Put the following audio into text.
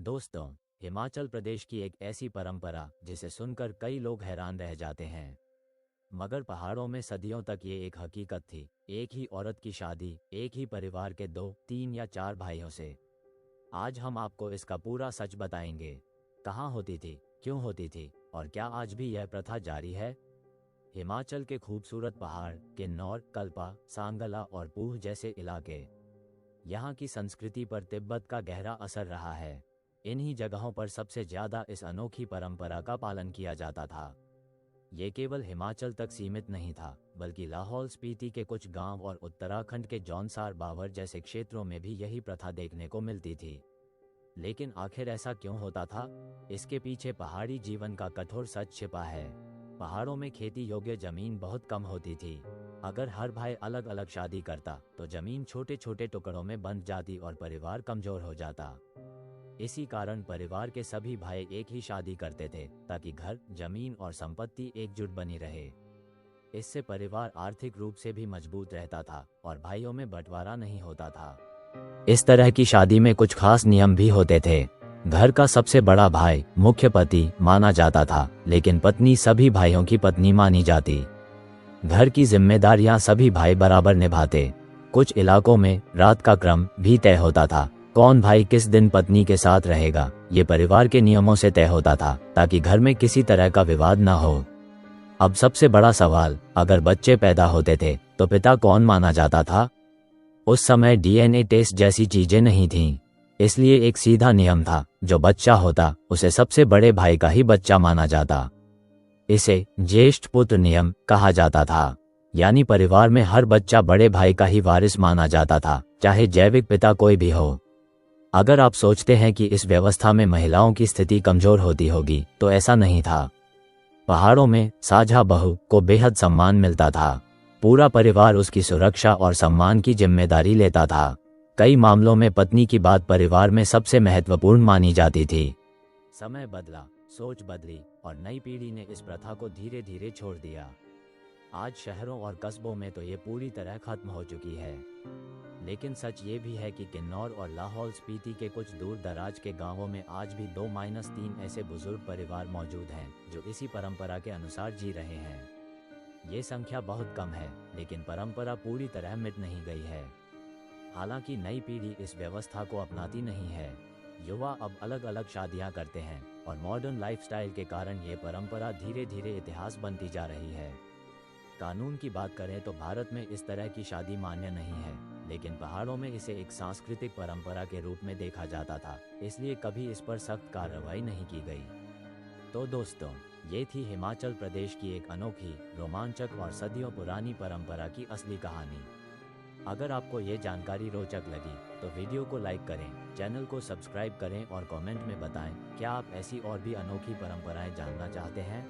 दोस्तों, हिमाचल प्रदेश की एक ऐसी परंपरा जिसे सुनकर कई लोग हैरान रह जाते हैं। मगर पहाड़ों में सदियों तक ये एक हकीकत थी। एक ही औरत की शादी एक ही परिवार के 2, 3 या 4 भाइयों से। आज हम आपको इसका पूरा सच बताएंगे। कहाँ होती थी, क्यों होती थी और क्या आज भी यह प्रथा जारी है। हिमाचल के खूबसूरत पहाड़, किन्नौर, कल्पा, सांगला और पूह जैसे इलाके, यहाँ की संस्कृति पर तिब्बत का गहरा असर रहा है। इन्हीं जगहों पर सबसे ज्यादा इस अनोखी परंपरा का पालन किया जाता था। ये केवल हिमाचल तक सीमित नहीं था, बल्कि लाहौल स्पीति के कुछ गांव और उत्तराखंड के जौनसार बावर जैसे क्षेत्रों में भी यही प्रथा देखने को मिलती थी। लेकिन आखिर ऐसा क्यों होता था? इसके पीछे पहाड़ी जीवन का कठोर सच छिपा है। पहाड़ों में खेती योग्य जमीन बहुत कम होती थी। अगर हर भाई अलग अलग शादी करता तो जमीन छोटे छोटे टुकड़ों में बंट जाती और परिवार कमजोर हो जाता। इसी कारण परिवार के सभी भाई एक ही शादी करते थे, ताकि घर, जमीन और संपत्ति एकजुट बनी रहे। इससे परिवार आर्थिक रूप से भी मजबूत रहता था और भाइयों में बंटवारा नहीं होता था। इस तरह की शादी में कुछ खास नियम भी होते थे। घर का सबसे बड़ा भाई मुख्य पति माना जाता था, लेकिन पत्नी सभी भाइयों की पत्नी मानी जाती। घर की जिम्मेदारियां सभी भाई बराबर निभाते। कुछ इलाकों में रात का क्रम भी तय होता था। कौन भाई किस दिन पत्नी के साथ रहेगा, ये परिवार के नियमों से तय होता था, ताकि घर में किसी तरह का विवाद न हो। अब सबसे बड़ा सवाल, अगर बच्चे पैदा होते थे तो पिता कौन माना जाता था? उस समय डीएनए टेस्ट जैसी चीजें नहीं थीं, इसलिए एक सीधा नियम था, जो बच्चा होता उसे सबसे बड़े भाई का ही बच्चा माना जाता। इसे ज्येष्ठ पुत्र नियम कहा जाता था, यानी परिवार में हर बच्चा बड़े भाई का ही वारिस माना जाता था, चाहे जैविक पिता कोई भी हो। अगर आप सोचते हैं कि इस व्यवस्था में महिलाओं की स्थिति कमजोर होती होगी, तो ऐसा नहीं था। पहाड़ों में साझा बहू को बेहद सम्मान मिलता था। पूरा परिवार उसकी सुरक्षा और सम्मान की जिम्मेदारी लेता था। कई मामलों में पत्नी की बात परिवार में सबसे महत्वपूर्ण मानी जाती थी। समय बदला, सोच बदली और नई पीढ़ी ने इस प्रथा को धीरे धीरे छोड़ दिया। आज शहरों और कस्बों में तो ये पूरी तरह खत्म हो चुकी है। लेकिन सच ये भी है कि किन्नौर और लाहौल स्पीति के कुछ दूर दराज के गांवों में आज भी 2-3 ऐसे बुजुर्ग परिवार मौजूद हैं जो इसी परंपरा के अनुसार जी रहे हैं। ये संख्या बहुत कम है, लेकिन परंपरा पूरी तरह मिट नहीं गई है। हालांकि नई पीढ़ी इस व्यवस्था को अपनाती नहीं है। युवा अब अलग अलग शादियां करते हैं और मॉडर्न लाइफस्टाइल के कारण ये परंपरा धीरे धीरे इतिहास बनती जा रही है। कानून की बात करें तो भारत में इस तरह की शादी मान्य नहीं है, लेकिन पहाड़ों में इसे एक सांस्कृतिक परंपरा के रूप में देखा जाता था, इसलिए कभी इस पर सख्त कार्रवाई नहीं की गई। तो दोस्तों, ये थी हिमाचल प्रदेश की एक अनोखी, रोमांचक और सदियों पुरानी परंपरा की असली कहानी। अगर आपको ये जानकारी रोचक लगी तो वीडियो को लाइक करें, चैनल को सब्सक्राइब करें और कमेंट में बताएं क्या आप ऐसी और भी अनोखी परंपराएं जानना चाहते हैं।